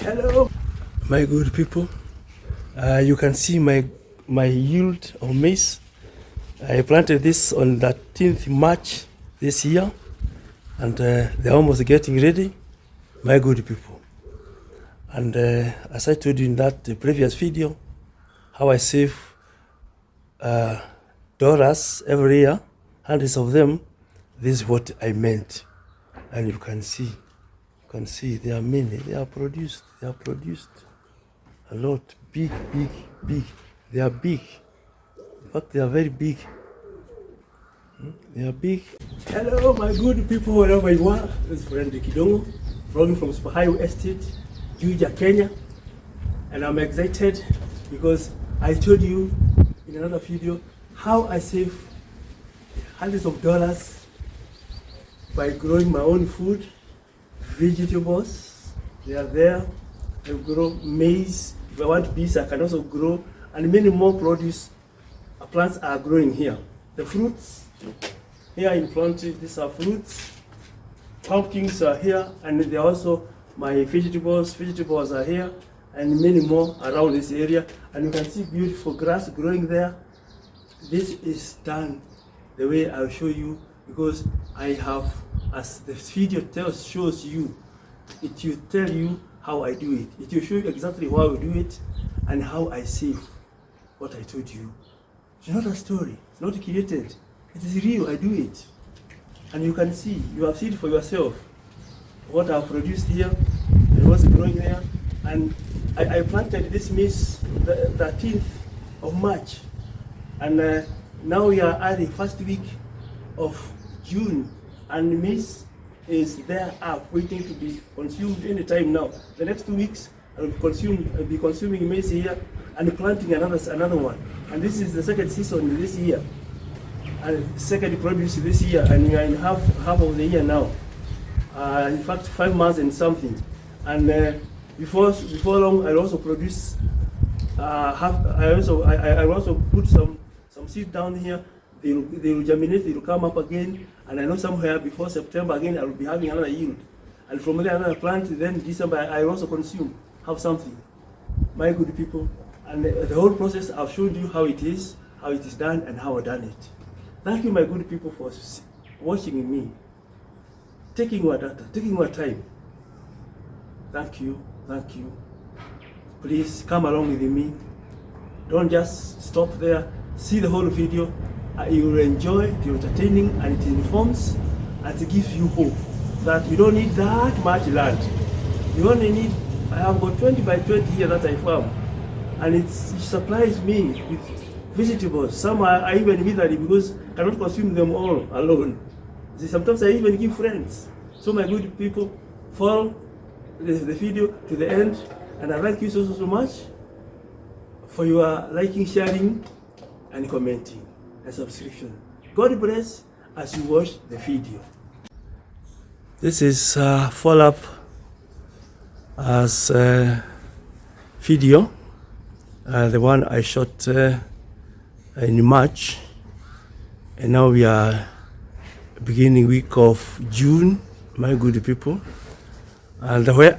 Hello, my good people. You can see my yield of maize. I planted this on 13th March this year, and they're almost getting ready, my good people. And as I told you in that previous video, how I save dollars every year, hundreds of them. This is what I meant, and you can see there are many. They are produced a lot, big. They are big. In fact, they are very big. They are big. Hello, my good people, wherever you are. This is Fredrick Ndungu, vlogging from Super Highway Estate, Juja, Kenya. And I'm excited because I told you in another video how I save hundreds of dollars by growing my own food, vegetables. They are there. I grow maize. If I want bees, I can also grow, and many more produce plants are growing here. The fruits here in front, these are fruits. Pumpkins are here, and there are also my vegetables. Vegetables are here, and many more around this area. And you can see beautiful grass growing there. This is done the way I'll show you, because I have, as the video shows you, it will tell you how I do it. It will show you exactly how I do it and how I save what I told you. It's not a story. It's not created. It is real. I do it. And you can see, you have seen it for yourself, what I've produced here and what's growing there. And I planted this maize the 13th of March. And now we are at the first week of June. And maize is there up, waiting to be consumed any time now. The next 2 weeks, I'll be consuming maize here and planting another one. And this is the second season this year, and second produce this year, and we are in half of the year now. In fact, 5 months and something. And before long, I'll also produce. I also put some seed down here. They will germinate. They will come up again. And I know somewhere before September again, I will be having another yield. And from there, another plant. Then December, I also have something. My good people. And the whole process, I've showed you how it is done, and how I've done it. Thank you, my good people, for watching me, taking your data, taking your time. Thank you. Please come along with me. Don't just stop there. See the whole video. You will enjoy it. It's entertaining, and it informs, and it gives you hope that you don't need that much land. You only need, I have got 20 by 20 here that I farm, and it supplies me with vegetables. Some are even withered because I cannot consume them all alone. Sometimes I even give friends. So my good people, follow the video to the end, and I thank you so much for your liking, sharing, and commenting and subscription. God bless as you watch the video. This is follow-up as video, the one I shot in March, and now we are beginning week of June, my good people. And the way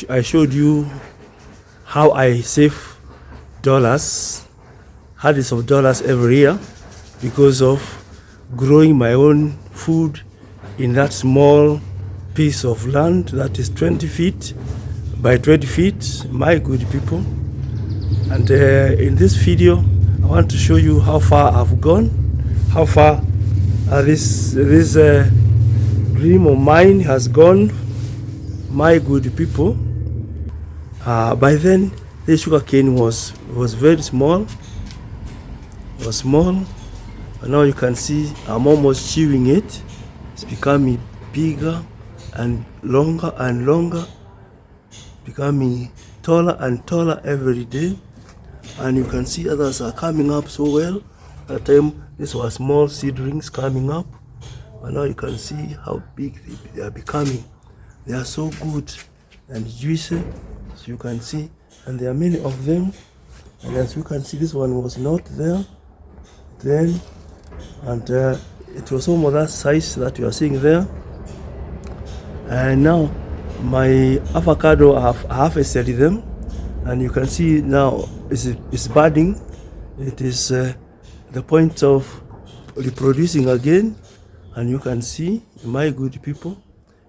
I showed you how I save dollars, hundreds of dollars every year, because of growing my own food in that small piece of land that is 20 feet by 20 feet, my good people. And in this video, I want to show you how far I've gone, how far this dream of mine has gone, my good people. By then, the sugar cane was very small. But now you can see I'm almost chewing it. It's becoming bigger and longer, becoming taller and taller every day. And you can see others are coming up so well. At the time, these were small seedlings coming up, but now you can see how big they are becoming. They are so good and juicy, as you can see, and there are many of them. And as you can see, this one was not there then, and it was almost that size that you are seeing there. And now My avocado, I have harvested them, and you can see now it's budding. It is the point of reproducing again, and you can see, my good people,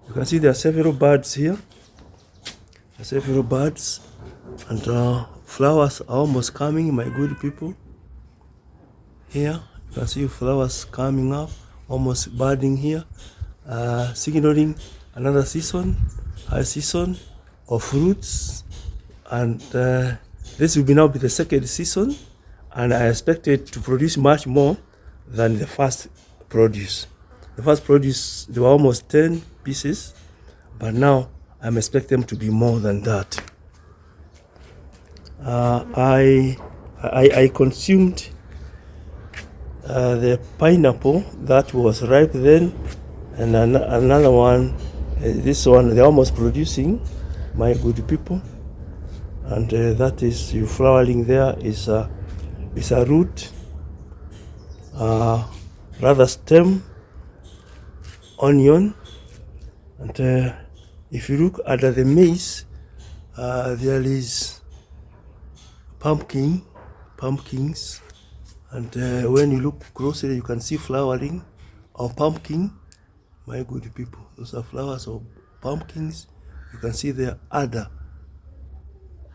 you can see there are several buds here. There are several buds, and flowers are almost coming, my good people. Here you can see flowers coming up, almost budding here, signaling another season, high season of fruits. And this will now be the second season, and I expect it to produce much more than the first produce. The first produce, there were almost 10 pieces, but now I'm expecting them to be more than that. I consumed the pineapple that was ripe then, and another one, this one, they're almost producing, my good people. And that is, you flowering there is a root, rather stem, onion. And if you look under the maize, there is pumpkins, and when you look closely, you can see flowering of pumpkin, my good people. Those are flowers of pumpkins. You can see there under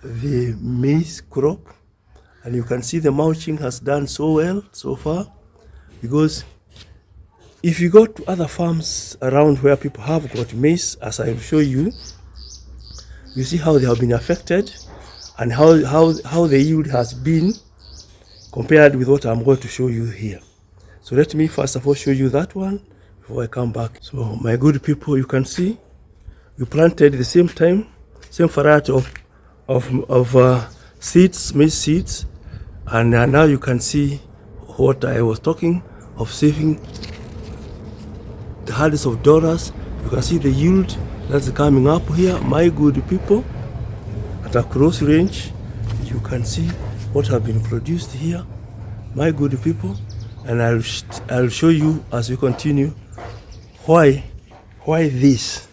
the maize crop, and you can see the mulching has done so well so far, because if you go to other farms around where people have got maize, as I will show you, you see how they have been affected and how the yield has been compared with what I'm going to show you here. So let me first of all show you that one before I come back. So my good people, you can see we planted the same time, same variety of seeds, maize seeds, and now you can see what I was talking of, saving the hundreds of dollars. You can see the yield that's coming up here, my good people. At a close range, you can see what have been produced here, my good people, and I'll show you as we continue why this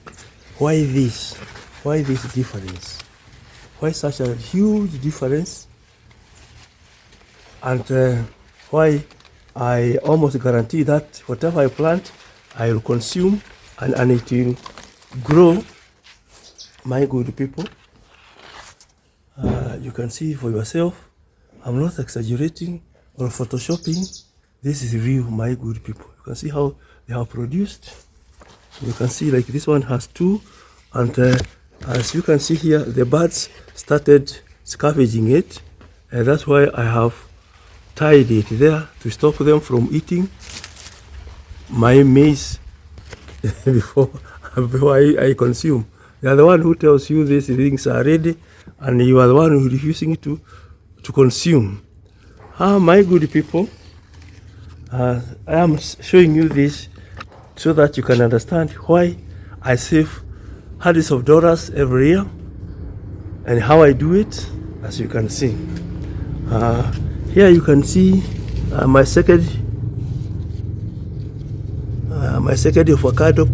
difference. Why such a huge difference, and why I almost guarantee that whatever I plant, I will consume, and it will grow, my good people. You can see for yourself. I'm not exaggerating or photoshopping. This is real, my good people. You can see how they have produced. You can see like this one has two, and as you can see here, the birds started scavenging it, and that's why I have tied it there to stop them from eating my maize before I consume. They are the one who tells you these things are ready, and you are the one who is refusing to consume. My good people, I am showing you this so that you can understand why I save hundreds of dollars every year, and how I do it, as you can see. Here you can see my second avocado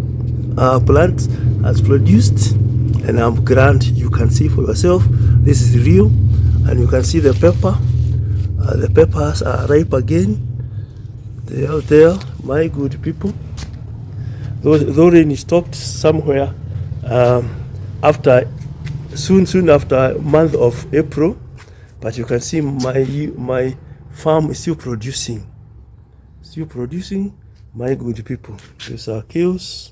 plant has produced, and I'm glad you can see for yourself. This is real, and you can see the pepper. The peppers are ripe again. They are there, my good people. Though rain stopped somewhere soon after month of April, but you can see my farm is still producing, my good people. Those are kales.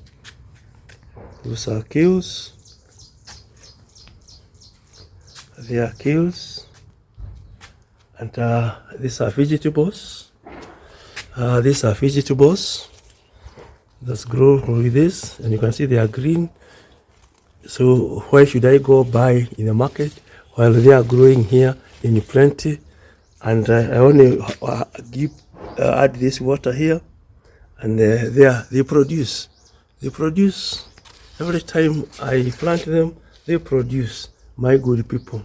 They are kales, and these are vegetables. Let's grow with this, and you can see they are green. So why should I go buy in the market while they are growing here in plenty? And I only add this water here, and they produce. Every time I plant them, they produce, my good people.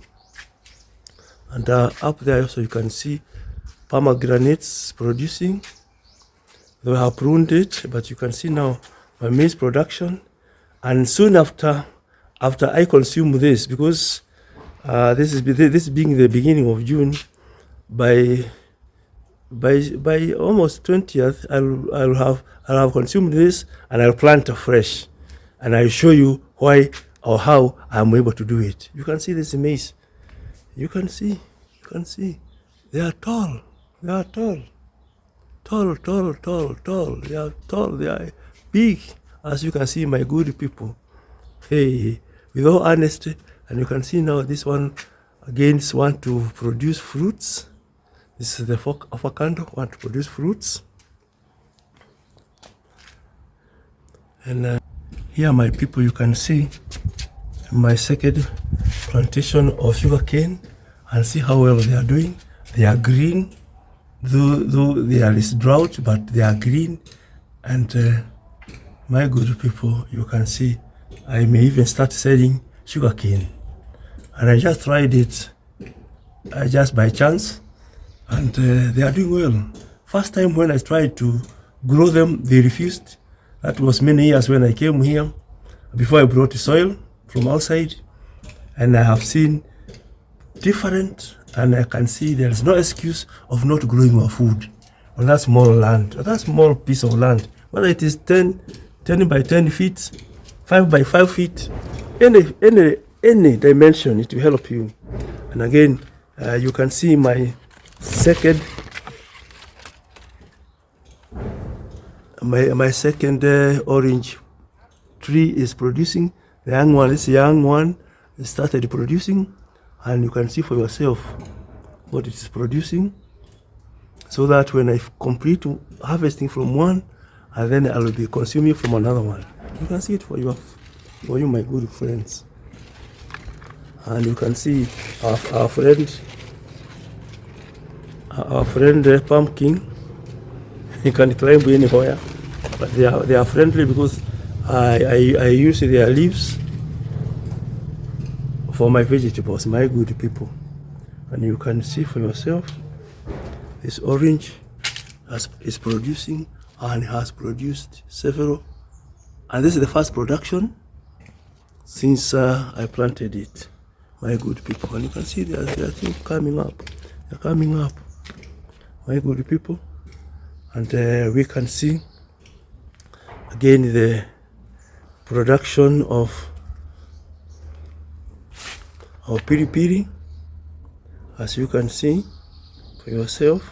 And up there also you can see pomegranates producing. They have pruned it, but you can see now my maize production. And soon after after I consume this, because this being the beginning of June, by almost 20th, I'll have consumed this, and I'll plant afresh, and I'll show you why or how I'm able to do it. You can see this maize. You can see. They are tall. They are tall. Tall. They are tall. They are big, as you can see, my good people. Hey, with all honesty, and you can see now this one again want to produce fruits. This is the avocado want to produce fruits. And here, my people, you can see my second plantation of sugarcane, and see how well they are doing. They are green, though there is drought, but they are green. And my good people, you can see I may even start selling sugarcane. And I just tried it just by chance, and they are doing well. First time when I tried to grow them, they refused. That was many years when I came here, before I brought soil from outside, and I have seen different, and I can see there is no excuse of not growing our food on that small land, that small piece of land, whether it is 10 by 10 feet, 5 by 5 feet, any dimension, it will help you. And again, you can see my second orange tree is producing. The young one, this young one started producing, and you can see for yourself what it is producing, so that when I complete harvesting from one, and then I will be consuming from another one. You can see it for you, my good friends. And you can see our friend pumpkin. He can climb anywhere, but they are friendly, because I use their leaves for my vegetables, my good people. And you can see for yourself, this orange is producing, and has produced several. And this is the first production since I planted it, my good people. And you can see they are things coming up. They're coming up, my good people. And we can see again the production of our piri piri, as you can see for yourself.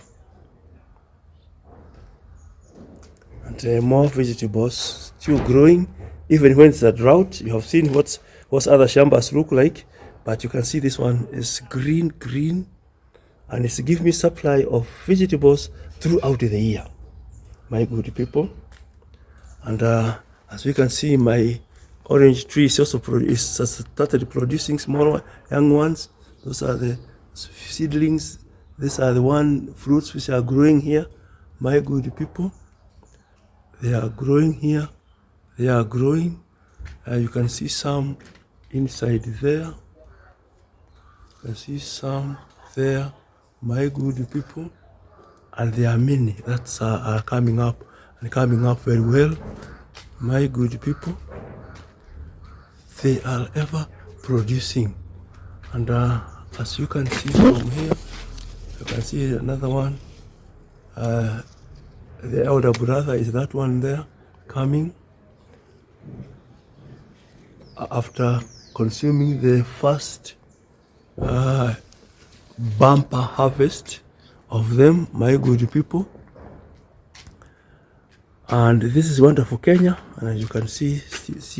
And more vegetables still growing, even when it's a drought. You have seen what other shambas look like, but you can see this one is green, and it's giving me supply of vegetables throughout the year, my good people. And as you can see, my orange tree is also started producing small young ones. Those are the seedlings. These are the fruits which are growing here, my good people. They are growing here. They are growing. You can see some inside there. You can see some there, my good people. And there are many that are coming up, and coming up very well, my good people. They are ever producing. And as you can see from here, you can see another one. The elder brother is that one there, coming after consuming the first bumper harvest of them, my good people. And this is wonderful Kenya, and as you can see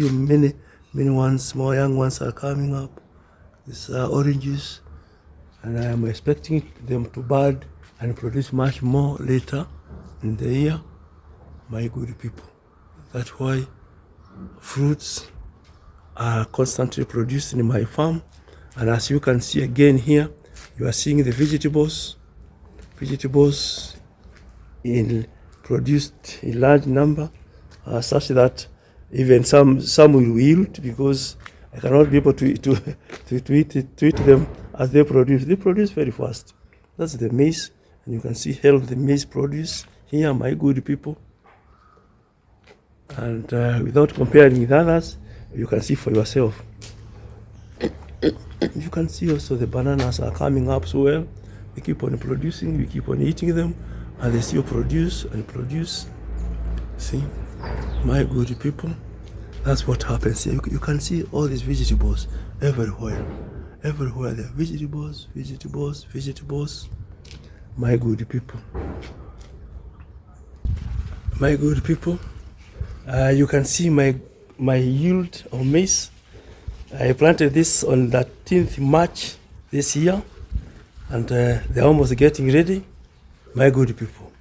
many ones, small young ones are coming up. These are oranges, and I am expecting them to bud and produce much more later in the year, my good people. That's why fruits are constantly produced in my farm. And as you can see again here, you are seeing the vegetables produced in large number, such that even some will yield, because I cannot be able to eat them as they produce. They produce very fast. That's the maize, and you can see the maize produce here, my good people. And without comparing with others, you can see for yourself. You can see also the bananas are coming up so well. They keep on producing, we keep on eating them, and they still produce and produce. See, my good people, that's what happens here. You can see all these vegetables everywhere. Everywhere there are vegetables, vegetables, vegetables. My good people. My good people, you can see my yield of maize. I planted this on the 13th March this year, and they're almost getting ready, my good people.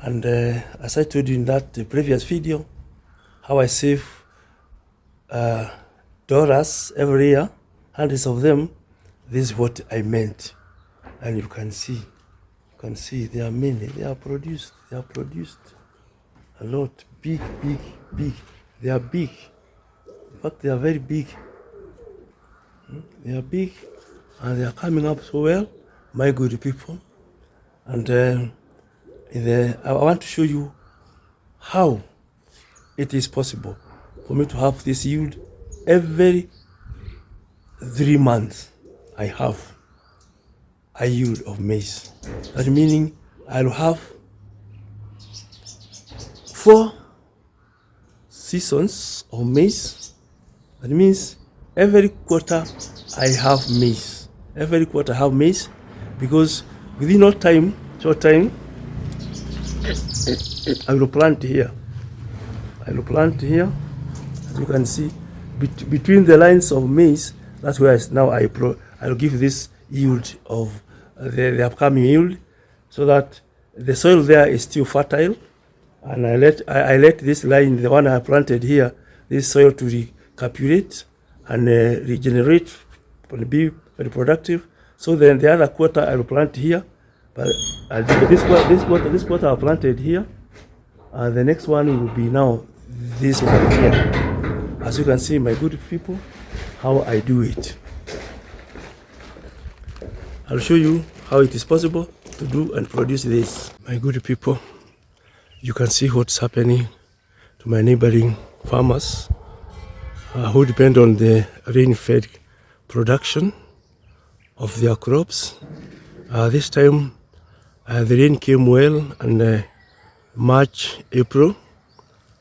And as I told you in that previous video, how I save dollars every year, hundreds of them, this is what I meant. And you can see there are many, they are produced a lot, big, they are big. In fact, they are very big. They are big and they are coming up so well, my good people. And I want to show you how it is possible for me to have this yield every 3 months. I have a yield of maize. That meaning I'll have 4 seasons of maize. That means every quarter I have maize. Every quarter I have maize, because within short time, I will plant here. As you can see, between the lines of maize, that's where I'll give this yield of the upcoming yield, so that the soil there is still fertile, and I let this line, the one I planted here, this soil to recapitulate and regenerate and be very productive. So then the other quarter I will plant here, but this quarter I planted here, and the next one will be now this one here. As you can see, my good people, how I do it. I'll show you how it is possible to do and produce this. My good people, you can see what's happening to my neighboring farmers who depend on the rain-fed production of their crops. This time the rain came well, and March, April,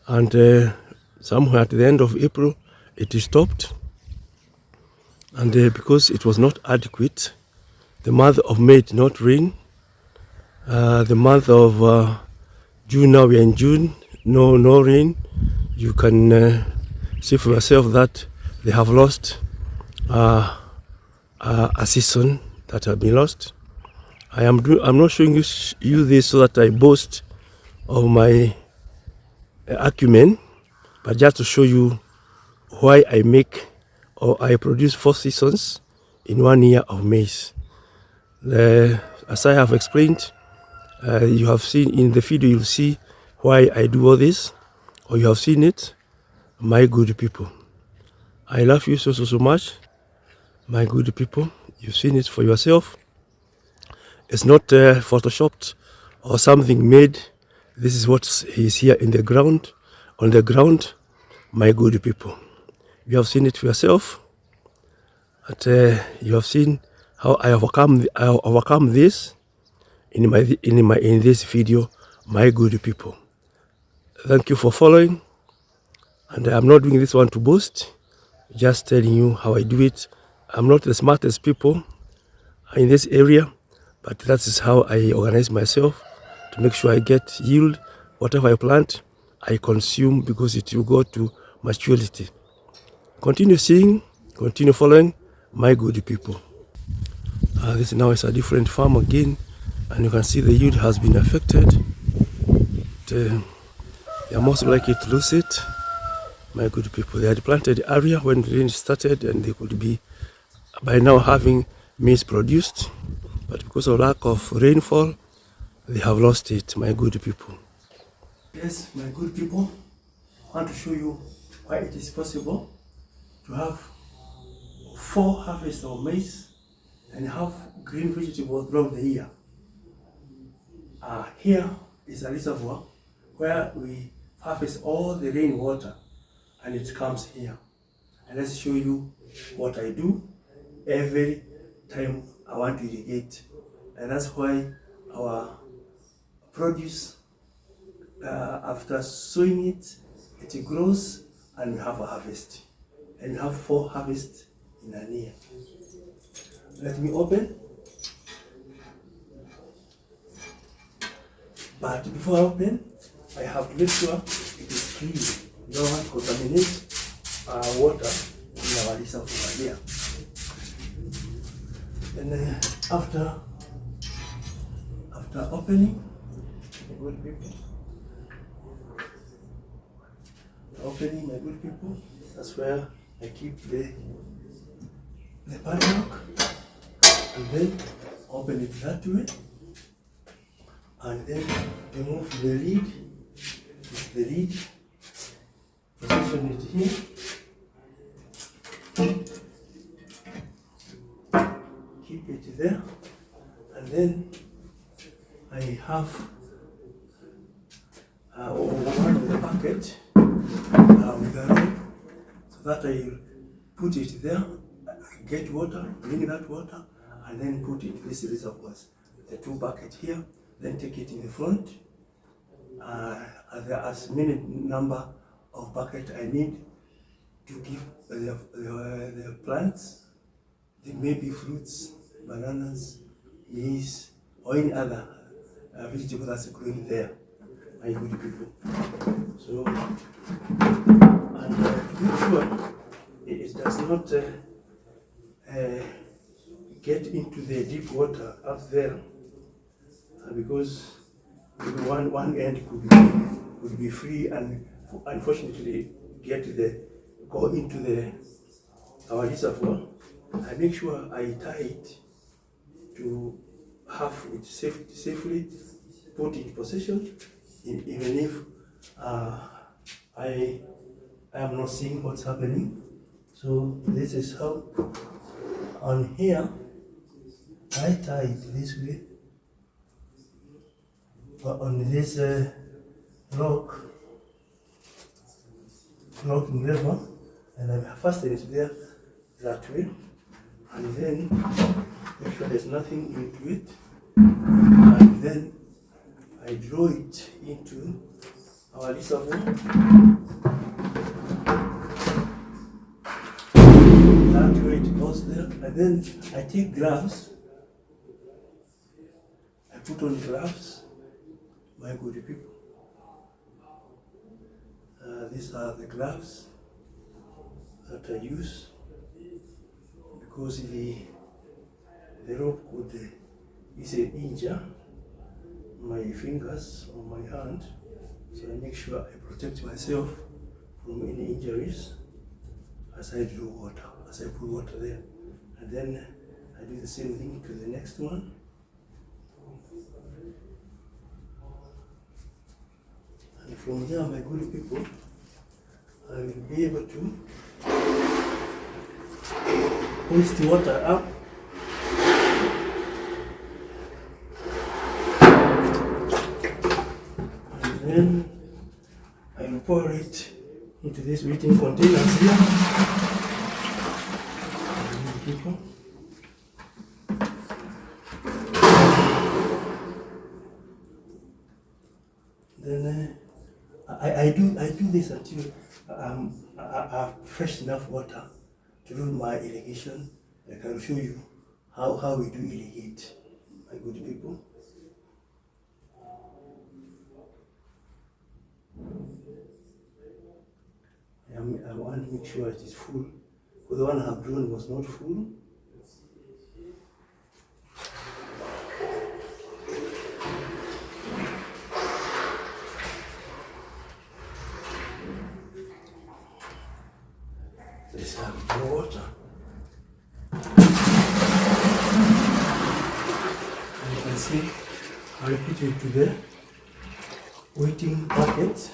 and somewhere at the end of April it stopped, and because it was not adequate, the month of May did not rain. The month of June, now we are in June, no rain. You can see for yourself that they have lost a season that have been lost. I'm not showing you this so that I boast of my acumen, but just to show you why I make or I produce 4 seasons in 1 year of maize. As I have explained, you have seen in the video, you'll see why I do all this, or you have seen it, my good people. I love you so much, my good people. You've seen it for yourself. It's not photoshopped or something made. This is what is here in the ground, on the ground, my good people. You have seen it for yourself, but you have seen how I overcome this in this video, my good people. Thank you for following, and I'm not doing this one to boast, just telling you how I do it. I'm not the smartest people in this area, but that is how I organize myself to make sure I get yield. Whatever I plant, I consume, because it will go to maturity. Continue seeing, continue following, my good people. This now is a different farm again, and you can see the yield has been affected. They are most likely to lose it, my good people. They had planted area when the rain started, and they could be by now having maize produced, but because of lack of rainfall, they have lost it, my good people. Yes, my good people, I want to show you why it is possible to have 4 harvests of maize and have green vegetables throughout the year. Here is a reservoir where we harvest all the rainwater, and it comes here. And let's show you what I do every time I want to irrigate. And that's why our produce, after sowing it, it grows and we have a harvest. And we have 4 harvests in a year. Let me open. But before I open, I have to make sure it is clean. You don't want to contaminate water in our reservoir here. And after opening, my good people, that's where I keep the padlock, and then open it that way, and then remove the lid. The lid, position it here, keep it there, and then I have one of the bucket with a rope, so that I put it there, get water, bring that water, and then put it in this reservoirs. The 2 buckets here, then take it in the front. There are as many number of buckets I need to give the plants. There may be fruits, bananas, maize, or any other vegetable that's growing there, my good people. So, and to make sure it does not get into the deep water up there, because one end could be free and unfortunately go into our reservoir. I make sure I tie it to have it safely put in possession, even if I am not seeing what's happening. So this is how, on here, I tie it this way, on this rock engraver, and I fasten it there that way, and then make sure there's nothing into it, and then I draw it into our reservoir. That way it goes there, and then I take gloves. I put on gloves, my good people. These are the gloves that I use, because the rope could easily injure my fingers or my hand. So I make sure I protect myself from any injuries as I draw water, as I put water there. And then I do the same thing to the next one. And from there, my good people, I will be able to hoist the water up. And then I will pour it into these waiting containers here. People. Then I do this until I have fresh enough water to do my irrigation. I can show you how we do irrigate, my good people. I want to make sure it is full, because the one I have drawn was not full. Let's have more water. And you can see I put it to the waiting bucket.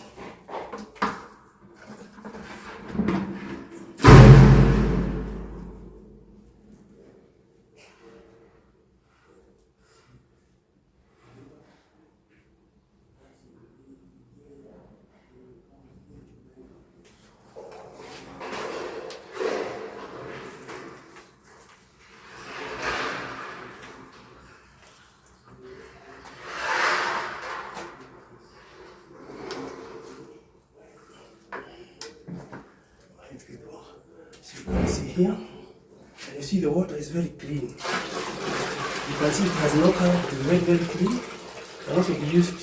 here, and you see the water is very clean. You can see it has no color, it is very, very clean. It can also be used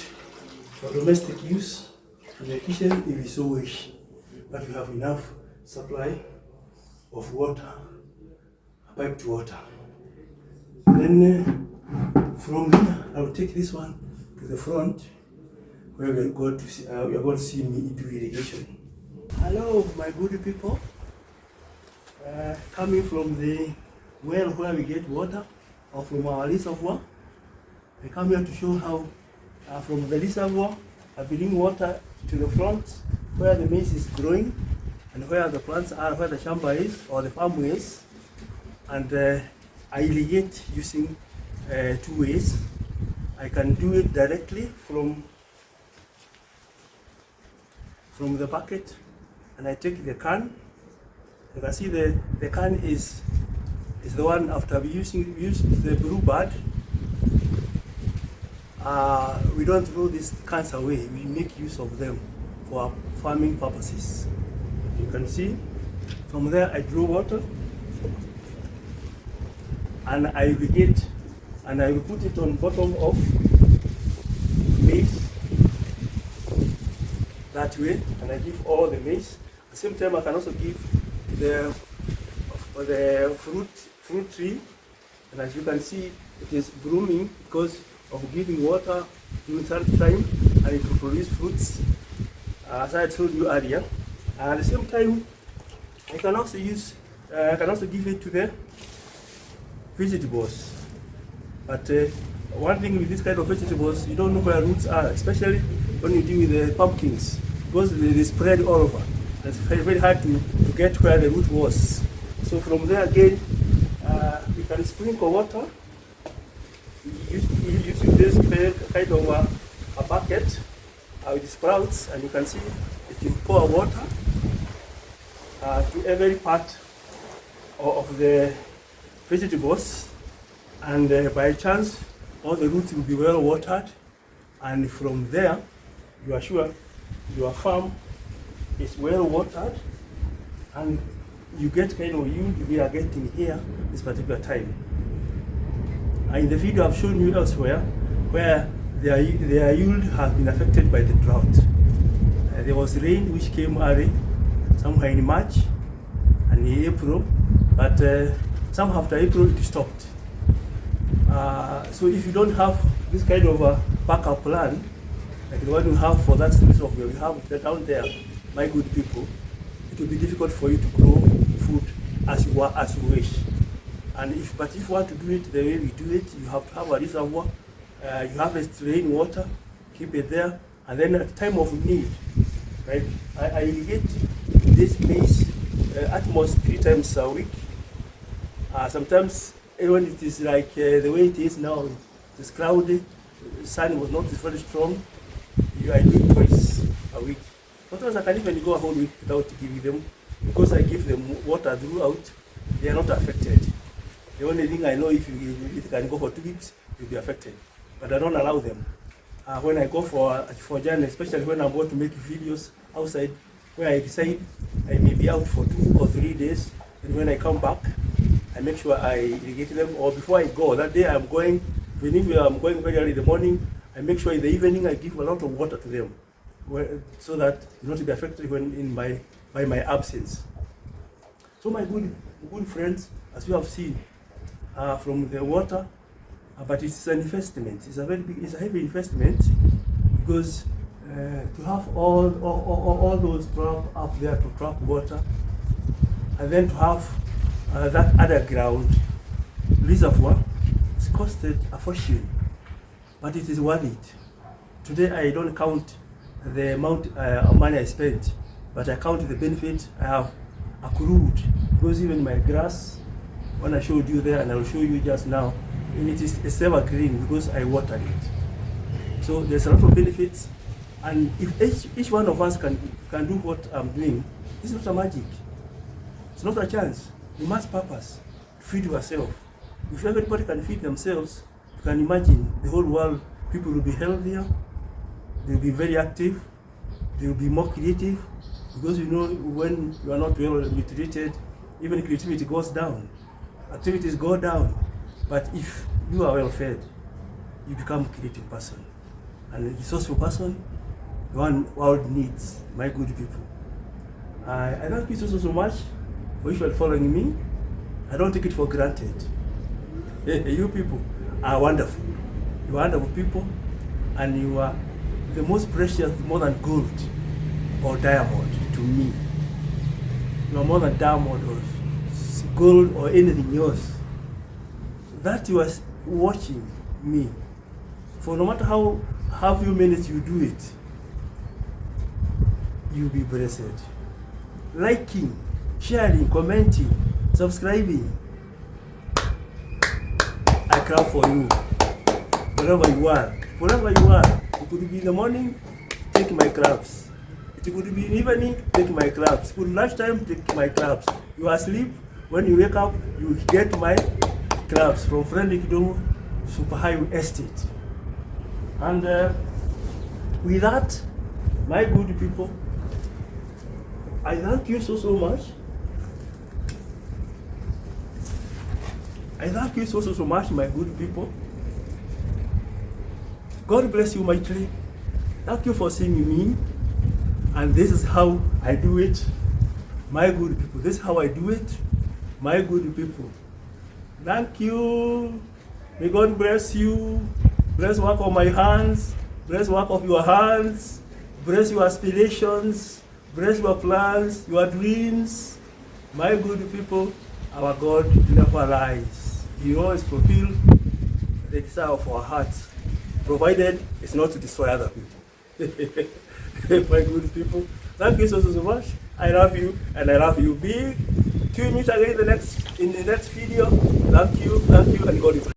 for domestic use in the kitchen if you so wish. But we have enough supply of water, piped water. Then from here, I will take this one to the front, where we are going to see me do irrigation. Hello, my good people. Coming from the well where we get water, or from our reservoir, I come here to show how from the reservoir I bring water to the front where the maize is growing and where the plants are, where the shamba is or the farm is, and I irrigate using 2 ways. I can do it directly from the bucket, and I take the can. You can see the can is the one after we used the blue bird. We don't throw these cans away. We make use of them for farming purposes. You can see from there I draw water and I irrigate, and I will put it on bottom of maize that way, and I give all the maize. At the same time I can also give the fruit tree, and as you can see it is blooming because of giving water during that time, and it will produce fruits as I told you earlier. At the same time I can also give it to the vegetables. But one thing with this kind of vegetables, you don't know where roots are, especially when you deal with the pumpkins, because they spread all over. It's very, very hard to get where the root was. So from there again, you can sprinkle water using this kind of a bucket with sprouts, and you can see it can pour water to every part of the vegetables, and by chance all the roots will be well watered, and from there you are sure your farm is well watered, and you get kind of yield we are getting here this particular time. In the video I've shown you elsewhere where their yield has been affected by the drought. There was rain which came early, somewhere in March and in April, but some after April it stopped. So if you don't have this kind of a backup plan, like the one you have for that reservoir where we have down there, my good people, it will be difficult for you to grow food as you wish. And if you want to do it the way we do it, you have to have a reservoir, you harvest rainwater, keep it there, and then at time of need, right? I irrigate this maize at most 3 times a week. Sometimes when it is like the way it is now, it is cloudy, the sun was not very strong, I do it twice a week. Sometimes I can even go a whole week without giving them, because I give them water throughout, they are not affected. The only thing I know, if it can go for 2 weeks, you'll be affected. But I don't allow them. When I go for journey, especially when I'm going to make videos outside, where I decide I may be out for 2 or 3 days, and when I come back, I make sure I irrigate them. Or before I go, that day I'm going, even if I'm going very early in the morning, I make sure in the evening I give a lot of water to them, so that you not to be affected by my absence. So my good friends, as you have seen from the water, but it's an investment. It's a heavy investment, because to have all those trap up there to trap water, and then to have that underground reservoir, it's costed a fortune, but it is worth it. Today I don't count the amount of money I spent, but I count the benefit I have accrued, because even my grass, when I showed you there, and I will show you just now, it is evergreen because I watered it. So there's a lot of benefits, and if each one of us can do what I'm doing, it's not a magic. It's not a chance. You must purpose to feed yourself. If everybody can feed themselves, you can imagine the whole world, people will be healthier, they'll be very active, they'll be more creative, because you know when you are not well nutrited, even creativity goes down, activities go down. But if you are well fed, you become a creative person and a resourceful person, the one world needs, my good people. I thank you so much for if you are following me. I don't take it for granted. You people are wonderful. You are wonderful people, and you are the most precious, more than gold or diamond to me. You are more than diamond or gold or anything else. That you are watching me, for no matter how few minutes you do it, you'll be blessed. Liking, sharing, commenting, subscribing. I clap for you. Wherever you are, wherever you are. It could be in the morning, take my claps. It could be in the evening, take my claps. It could be lunchtime, take my claps. You are asleep, when you wake up, you get my claps from Fredrick Ndungu, Super Highway Estate. And with that, my good people, I thank you so much. I thank you so much, my good people. God bless you mightily. Thank you for seeing me. And this is how I do it, my good people. This is how I do it, my good people. Thank you. May God bless you. Bless work of my hands. Bless work of your hands. Bless your aspirations. Bless your plans, your dreams. My good people, our God never lies. He always fulfills the desire of our hearts, provided it's not to destroy other people. My good people, thank you so much. I love you, and I love you big. Tune in again in the next video. Thank you, and God bless.